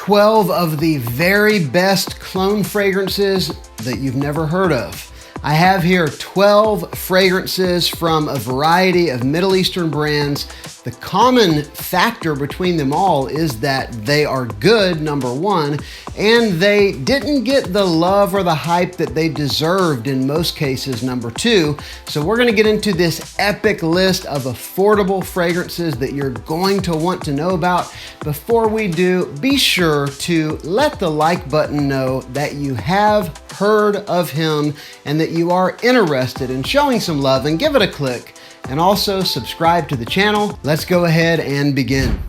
12 of the very best clone fragrances that you've never heard of. I have here 12 fragrances from a variety of Middle Eastern brands. The common factor between them all is that they are good, number one, and they didn't get the love or the hype that they deserved in most cases, number two. So we're gonna get into this epic list of affordable fragrances that you're going to want to know about. Before we do, be sure to let the like button know that you have heard of him and that you are interested in showing some love, and give it a click. And also subscribe to the channel. Let's go ahead and begin.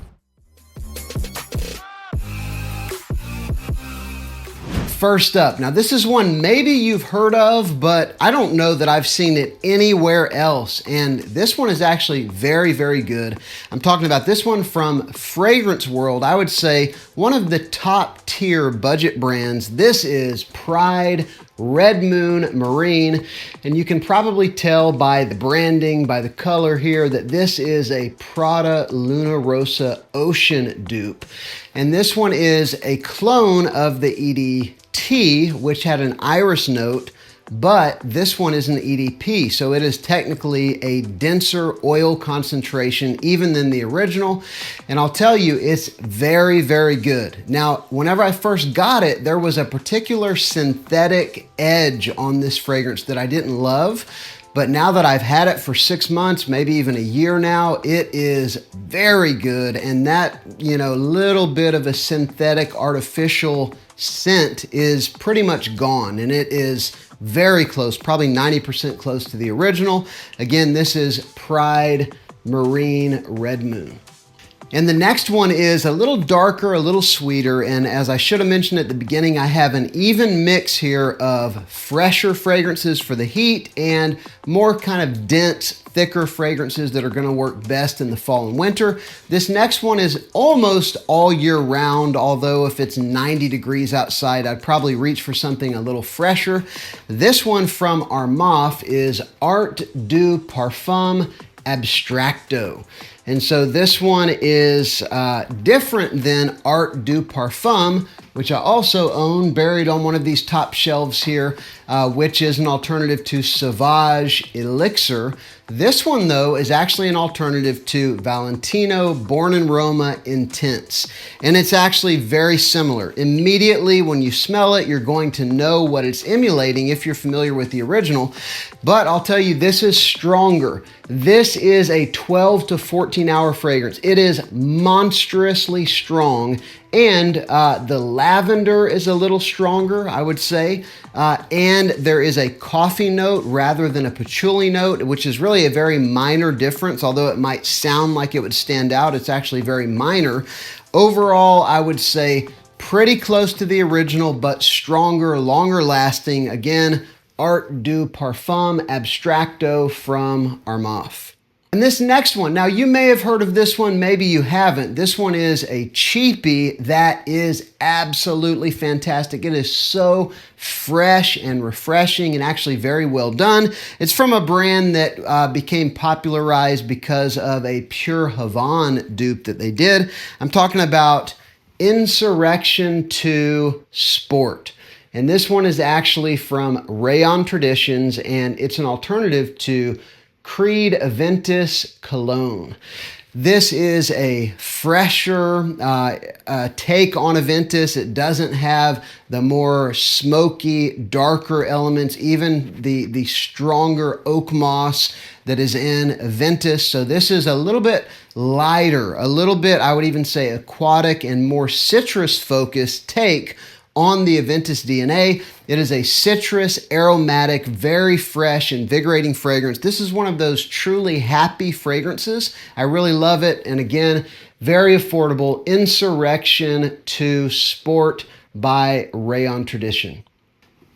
First up, now this is one maybe you've heard of, but I don't know that I've seen it anywhere else. And this one is actually very, very good. I'm talking about this one from Fragrance World. I would say one of the top tier budget brands. This is Pride Red Moon Marine, and you can probably tell by the branding, by the color here, that this is a Prada Luna Rossa Ocean dupe. And this one is a clone of the EDT, which had an iris note, but this one is an EDP, so it is technically a denser oil concentration even than the original. And I'll tell you, it's very, very good. Now, whenever I first got it, there was a particular synthetic edge on this fragrance that I didn't love. But now that I've had it for 6 months, maybe even a year now, it is very good. And that, little bit of a synthetic artificial scent is pretty much gone. And it is very close, probably 90% close to the original. Again, this is Pride Marine Red Moon. And the next one is a little darker, a little sweeter, and as I should have mentioned at the beginning, I have an even mix here of fresher fragrances for the heat and more kind of dense, thicker fragrances that are gonna work best in the fall and winter. This next one is almost all year round, although if it's 90 degrees outside, I'd probably reach for something a little fresher. This one from Aroma is Art Dew Parfam Abstracto. And so this one is different than Art Dew Parfum, which I also own, buried on one of these top shelves here, which is an alternative to Sauvage Elixir. This one, though, is actually an alternative to Valentino Born in Roma Intense. And it's actually very similar. Immediately when you smell it, you're going to know what it's emulating if you're familiar with the original. But I'll tell you, this is stronger. This is a 12 to 14 hour fragrance. It is monstrously strong. And the lavender is a little stronger, I would say. And there is a coffee note rather than a patchouli note, which is really a very minor difference. Although it might sound like it would stand out, it's actually very minor. Overall, I would say pretty close to the original, but stronger, longer lasting. Again, Art Dew Parfum Abstracto from Aroma. And this next one, now you may have heard of this one, maybe you haven't. This one is a cheapie that is absolutely fantastic. It is so fresh and refreshing and actually very well done. It's from a brand that became popularized because of a Pure Havane dupe that they did. I'm talking about INSURRECTION II Sport. And this one is actually from Rayon Traditions, and it's an alternative to Creed Aventus Cologne. This is a fresher take on Aventus. It doesn't have the more smoky, darker elements, even the stronger oak moss that is in Aventus. So this is a little bit lighter, a little bit, I would even say, aquatic and more citrus-focused take on the Aventus DNA. It is a citrus, aromatic, very fresh, invigorating fragrance. This is one of those truly happy fragrances. I really love it. And again, very affordable. INSURRECTION II Sport by Rayon Tradition.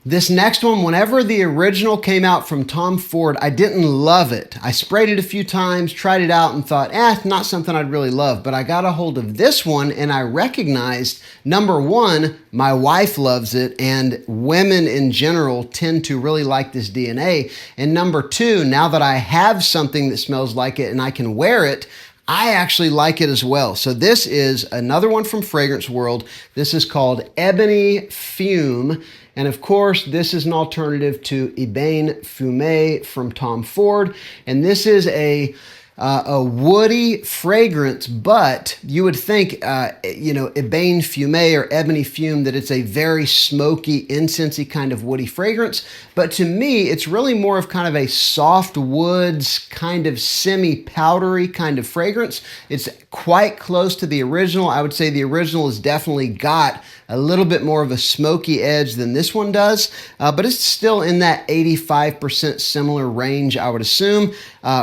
This next one, whenever the original came out from Tom Ford, I didn't love it. I sprayed it a few times, tried it out, and thought, not something I'd really love. But I got a hold of this one, and I recognized, number one, my wife loves it, and women in general tend to really like this DNA. And number two, now that I have something that smells like it and I can wear it, I actually like it as well. So this is another one from Fragrance World. This is called Ebony Fume. And of course, this is an alternative to Ebony Fume from Tom Ford. And this is a woody fragrance, but you would think, Ebony Fume or Ebony Fume, that it's a very smoky, incensey kind of woody fragrance. But to me, it's really more of kind of a soft woods, kind of semi-powdery kind of fragrance. It's quite close to the original. I would say the original has definitely got a little bit more of a smoky edge than this one does, but it's still in that 85% similar range, I would assume.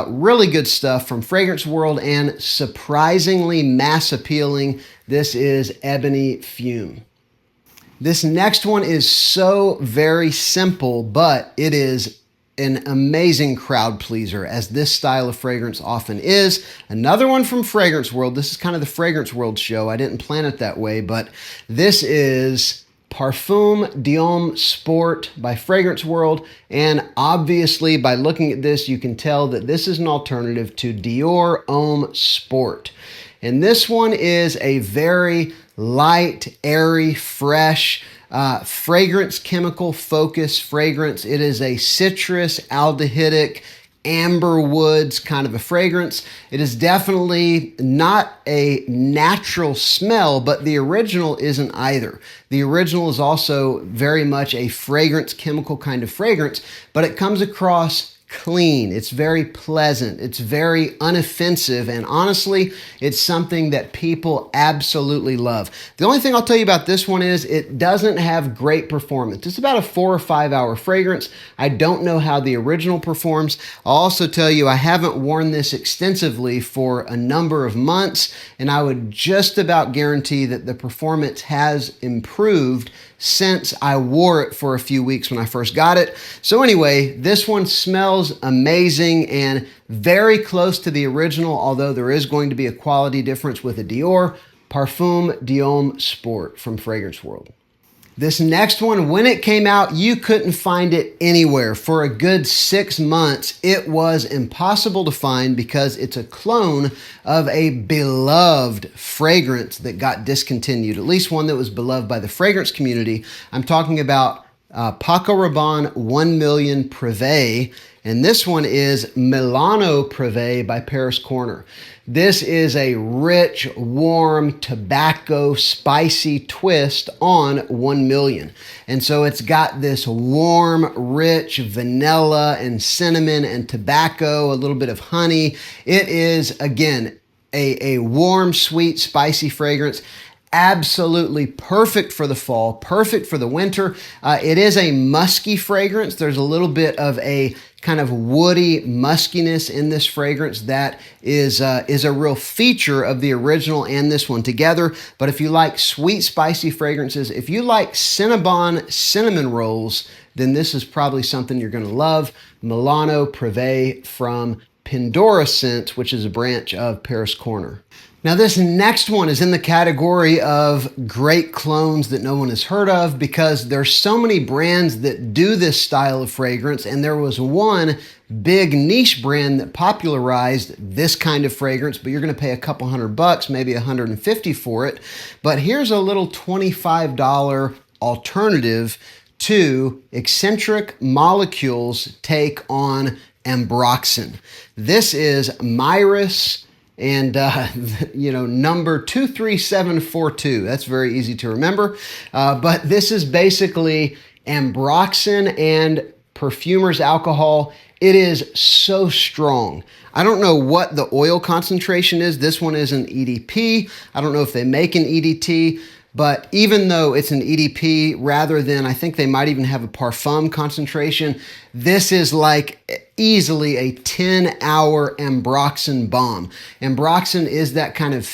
Really good stuff from Fragrance World and surprisingly mass appealing. This is Ebony Fume. This next one is so very simple, but it is an amazing crowd pleaser, as this style of fragrance often is. Another one from Fragrance World. This is kind of the Fragrance World show. I didn't plan it that way, but this is Parfum DUMONT Sport by Fragrance World. And obviously, by looking at this, you can tell that this is an alternative to Dior Homme Sport. And this one is a very light, airy, fresh, fragrance chemical focus fragrance. It is a citrus, aldehydic, amber woods kind of a fragrance. It is definitely not a natural smell, but the original isn't either. The original is also very much a fragrance chemical kind of fragrance, but it comes across clean. It's very pleasant. It's very unoffensive. And honestly, it's something that people absolutely love. The only thing I'll tell you about this one is it doesn't have great performance. It's about a 4 or 5 hour fragrance. I don't know how the original performs. I'll also tell you I haven't worn this extensively for a number of months, and I would just about guarantee that the performance has improved since I wore it for a few weeks when I first got it. So anyway, this one smells amazing and very close to the original, although there is going to be a quality difference with a Dior. Parfum DUMONT Sport from Fragrance World. This next one, when it came out, you couldn't find it anywhere. For a good 6 months, it was impossible to find because it's a clone of a beloved fragrance that got discontinued, at least one that was beloved by the fragrance community. I'm talking about Paco Rabanne 1 Million Privé, and this one is Milano Privé by Paris Corner. This is a rich, warm, tobacco, spicy twist on 1 Million. And so it's got this warm, rich vanilla and cinnamon and tobacco, a little bit of honey. It is, again, a warm, sweet, spicy fragrance. Absolutely perfect for the fall, perfect for the winter. It is a musky fragrance. There's a little bit of a kind of woody muskiness in this fragrance that is a real feature of the original and this one together. But if you like sweet, spicy fragrances, if you like Cinnabon cinnamon rolls, then this is probably something you're going to love. Milano Privé from Pandora Scents, which is a branch of Paris Corner. Now this next one is in the category of great clones that no one has heard of, because there's so many brands that do this style of fragrance, and there was one big niche brand that popularized this kind of fragrance, but you're going to pay a couple $100, maybe $150 for it. But here's a little $25 alternative to Eccentric Molecules' take on Ambroxan. This is Myris and number 23742. That's very easy to remember. But this is basically Ambroxan and Perfumer's alcohol. It is so strong. I don't know what the oil concentration is. This one is an EDP. I don't know if they make an EDT, but even though it's an EDP rather than, I think they might even have a Parfum concentration, this is like easily a 10-hour Ambroxan bomb. Ambroxan is that kind of,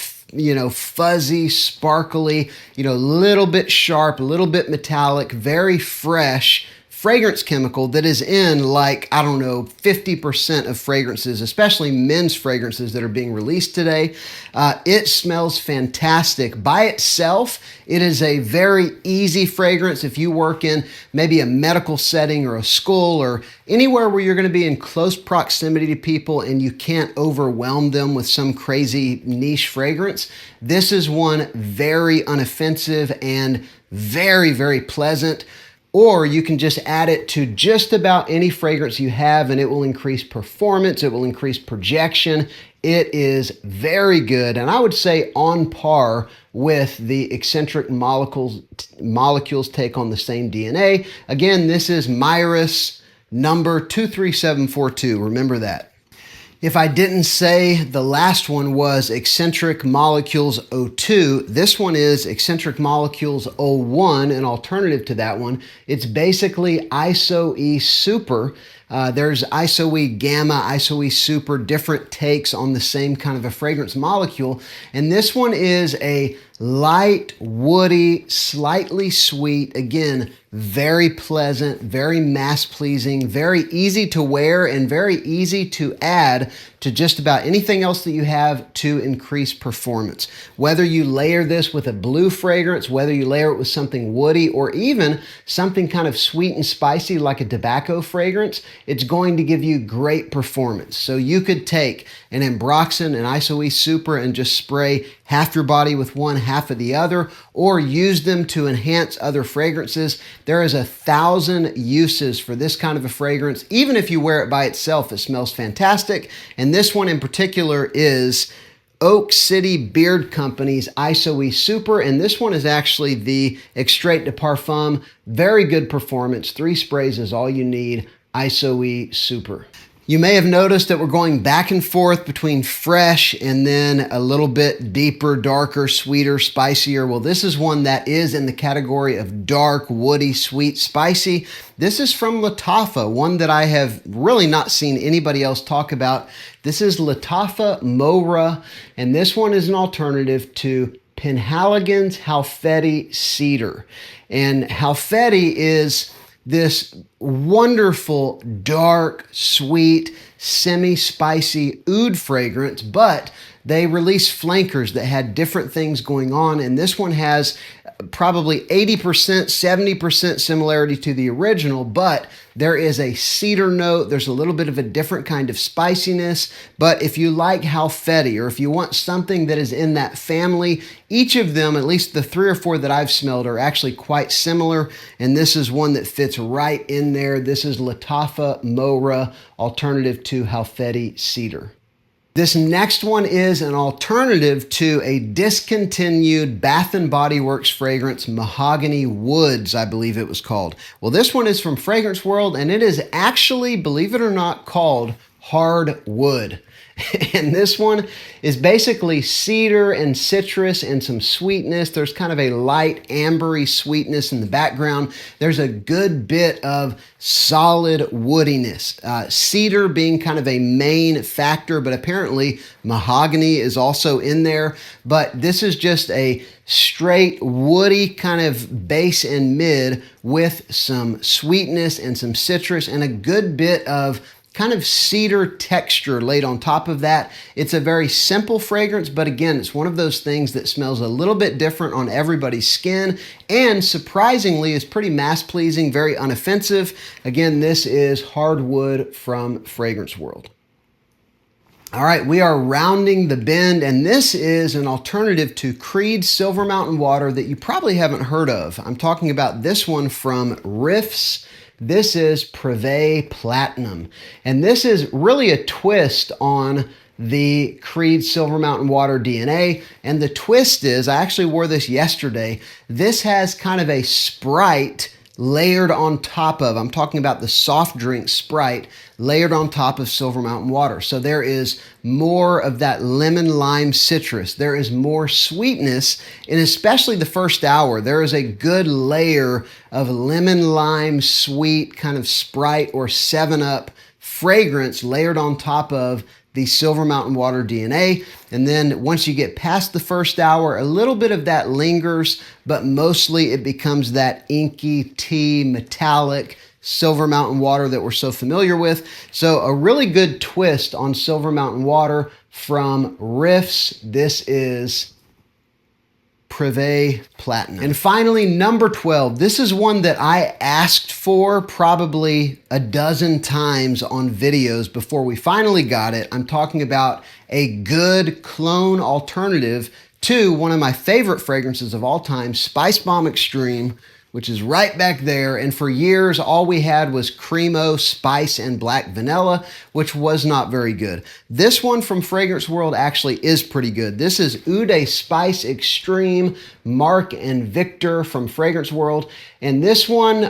fuzzy, sparkly, little bit sharp, a little bit metallic, very fresh fragrance chemical that is in like, I don't know, 50% of fragrances, especially men's fragrances that are being released today. It smells fantastic. By itself, it is a very easy fragrance if you work in maybe a medical setting or a school or anywhere where you're going to be in close proximity to people and you can't overwhelm them with some crazy niche fragrance. This is one very unoffensive and very, very pleasant. Or you can just add it to just about any fragrance you have and it will increase performance, it will increase projection. It is very good, and I would say on par with the Eccentric Molecules take on the same DNA. Again, this is Myris number 23742. Remember that. If I didn't say the last one was Eccentric Molecules 02, this one is Eccentric Molecules 01, an alternative to that one. It's basically ISO-E Super. There's ISO-E Gamma, ISO-E Super, different takes on the same kind of a fragrance molecule. And this one is a light, woody, slightly sweet, again, very pleasant, very mass-pleasing, very easy to wear, and very easy to add to just about anything else that you have to increase performance. Whether you layer this with a blue fragrance, whether you layer it with something woody, or even something kind of sweet and spicy like a tobacco fragrance, it's going to give you great performance. So you could take an Ambroxan, an ISO-E Super, and just spray half your body with one, half of the other, or use them to enhance other fragrances. There is 1,000 uses for this kind of a fragrance. Even if you wear it by itself, it smells fantastic. And this one in particular is Oak City Beard Company's ISO-E Super, and this one is actually the Extrait de Parfum. Very good performance. 3 sprays is all you need. ISO-E Super. You may have noticed that we're going back and forth between fresh and then a little bit deeper, darker, sweeter, spicier. Well, this is one that is in the category of dark, woody, sweet, spicy. This is from Latafa, one that I have really not seen anybody else talk about. This is Latafa Moa, and this one is an alternative to Penhaligon's Halfeti Cedar. And Halfeti is this wonderful, dark, sweet, semi-spicy oud fragrance, but they released flankers that had different things going on, and this one has probably 80%, 70% similarity to the original, but there is a cedar note. There's a little bit of a different kind of spiciness, but if you like Halfeti, or if you want something that is in that family, each of them, at least the 3 or 4 that I've smelled, are actually quite similar, and this is one that fits right in there. This is Latafa Moa, alternative to Halfeti Cedar. This next one is an alternative to a discontinued Bath & Body Works fragrance, Mahogany Woods, I believe it was called. Well, this one is from Fragrance World, and it is actually, believe it or not, called Hard Wood. And this one is basically cedar and citrus and some sweetness. There's kind of a light ambery sweetness in the background. There's a good bit of solid woodiness. Cedar being kind of a main factor, but apparently mahogany is also in there. But this is just a straight woody kind of base and mid with some sweetness and some citrus and a good bit of kind of cedar texture laid on top of that. It's a very simple fragrance, but again, it's one of those things that smells a little bit different on everybody's skin and surprisingly is pretty mass-pleasing, very unoffensive. Again, this is Hardwood from Fragrance World. All right, we are rounding the bend, and this is an alternative to Creed's Silver Mountain Water that you probably haven't heard of. I'm talking about this one from Riffs. This is Privé Platinum, and this is really a twist on the Creed Silver Mountain Water DNA, and the twist is, I actually wore this yesterday, this has kind of a Sprite layered on top of, I'm talking about the soft drink Sprite, layered on top of Silver Mountain Water. So there is more of that lemon lime citrus. There is more sweetness, and especially the first hour, there is a good layer of lemon lime sweet kind of Sprite or 7-Up fragrance layered on top of the Silver Mountain Water DNA. And then once you get past the first hour, a little bit of that lingers, but mostly it becomes that inky tea, metallic, Silver Mountain Water that we're so familiar with. So a really good twist on Silver Mountain Water from Riffs. This is Privé Platinum. And finally, number 12. This is one that I asked for probably a dozen times on videos before we finally got it. I'm talking about a good clone alternative to one of my favorite fragrances of all time, Spice Bomb Extreme, which is right back there. And for years, all we had was Cremo, Spice, and Black Vanilla, which was not very good. This one from Fragrance World actually is pretty good. This is Ude Spice Extreme, Mark and Victor from Fragrance World. And this one,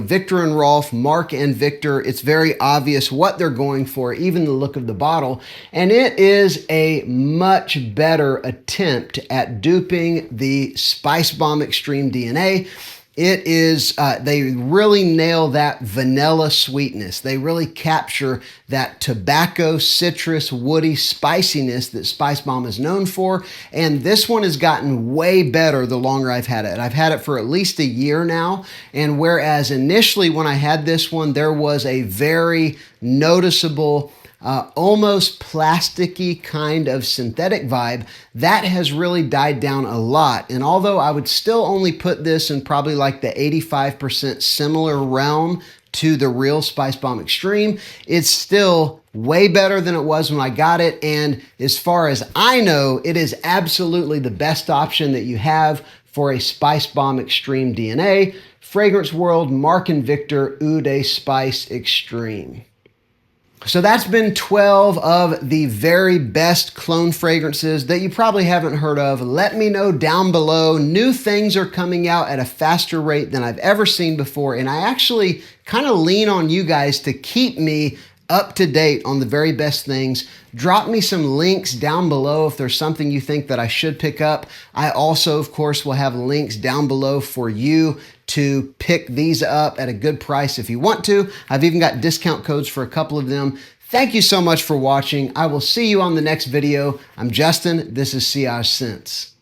Victor and Rolf, Mark and Victor, it's very obvious what they're going for, even the look of the bottle. And it is a much better attempt at duping the Spice Bomb Extreme DNA. It is, they really nail that vanilla sweetness. They really capture that tobacco, citrus, woody spiciness that Spice Bomb is known for. And this one has gotten way better the longer I've had it. I've had it for at least a year now. And whereas initially when I had this one, there was a very noticeable almost plasticky kind of synthetic vibe, that has really died down a lot. And although I would still only put this in probably like the 85% similar realm to the real Spice Bomb Extreme, it's still way better than it was when I got it. And as far as I know, it is absolutely the best option that you have for a Spice Bomb Extreme DNA. Fragrance World, Mark and Victor, Ude Spice Extreme. So that's been 12 of the very best clone fragrances that you probably haven't heard of. Let me know down below. New things are coming out at a faster rate than I've ever seen before, and I actually kind of lean on you guys to keep me up to date on the very best things. Drop me some links down below if there's something you think that I should pick up. I also, of course, will have links down below for you to pick these up at a good price if you want to. I've even got discount codes for a couple of them. Thank you so much for watching. I will see you on the next video. I'm Justin. This is Sillage Scents.